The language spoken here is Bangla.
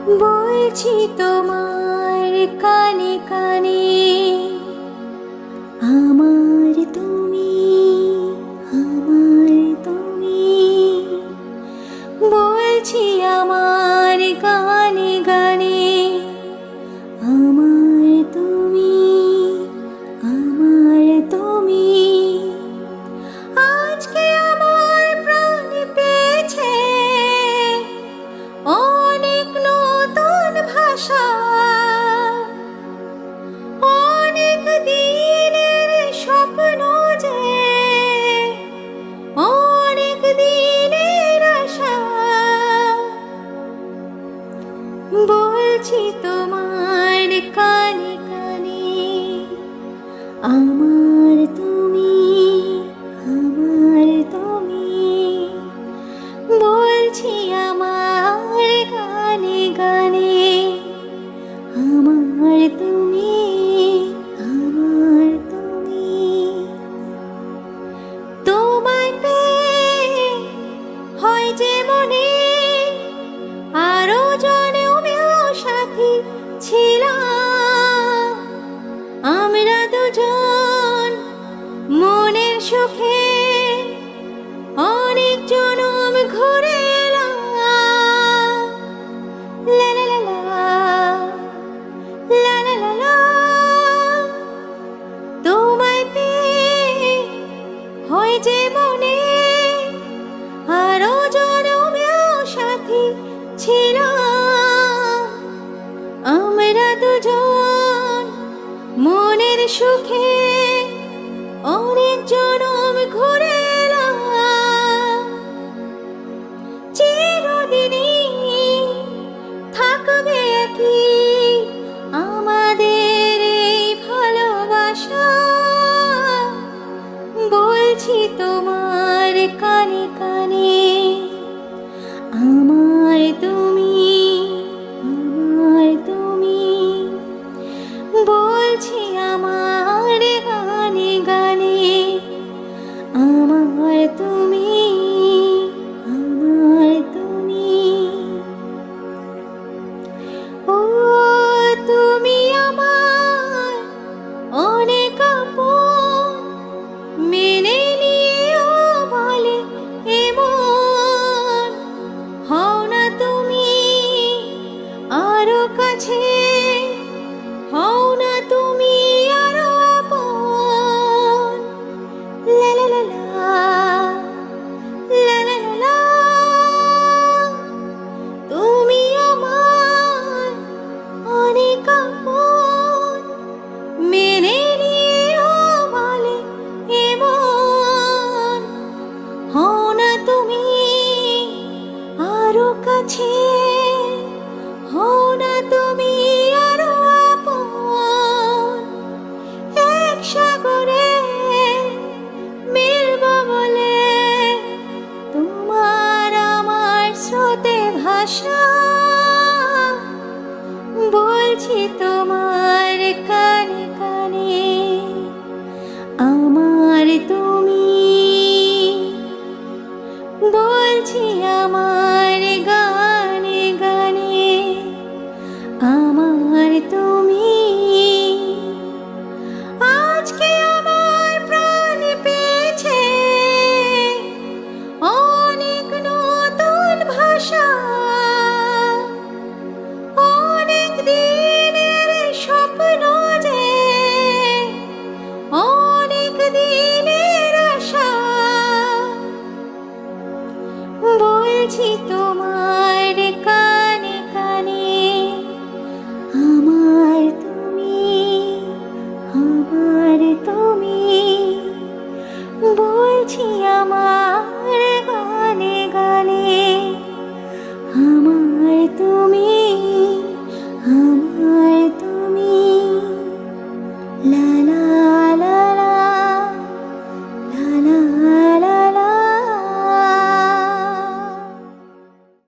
বলছি তোমার কানে কানে, আমার তুমি, আমার তুমি। বলছি আমার গানে গানে, আমার তুমি, আমার তুমি। আজকে আমার প্রাণ পেয়েছে অনেক নতুন ভাষা, অনেক দিনের স্বপ্ন যে, অনেক দিনের আশা। বলছি তোমার কানে কানে, আমার তুমি, আমার তুমি। বলছি আমার গানে গানে, আমার তুমি, আমার তুমি। তোমায় পেয়ে হয় যে মনে আরো জনমেও সাথী ছিলাম। আমরা দুজন মনের সুখে অনেক জনম ঘুরে এলাম। লা লা লা লা, লা লা লা লা। তোমায় পেয়ে হয় যে মনে আরো জনমেও সাথী ছিলাম। আমরা দুজন মনের সুখে অনেক জনম ঘুরে এলাম। চিরদিনই থাকবে কি আমাদের এই ভালোবাসা। বলছি তোমার কানে কানে, আমার তুমি, আমার তুমি। বলছি আমার গানে গানে, আমার তুমি, আমার তুমি। ও তুমি আমার অনেক আপন, মেনে নিও বলে এমন। হও না তুমি আরো কাছে, হও না তুমি আরো আপন। লা লা লা লা, লা লা লা লা। তুমি আমার অনেক আপন, মেনে নিও বলে এমন। হও না তুমি আরো কাছে, হও না তুমি আরো আপন। এক সাগরে মিলব বলে তোমার আমার স্রোতে ভাষা। বলছি তোমার কানে কানে, আমার তুমি। বলছি আমার গানে গানে, আমার তুমি। আজকে আমার প্রাণ পেয়েছে অনেক নতুন ভাষা, অনেক দিনের স্বপ্ন যে, অনেক দিনের আশা। বলছি তোমার কানে কানে, আমার তুমি, আমার তুমি। বলছি আমার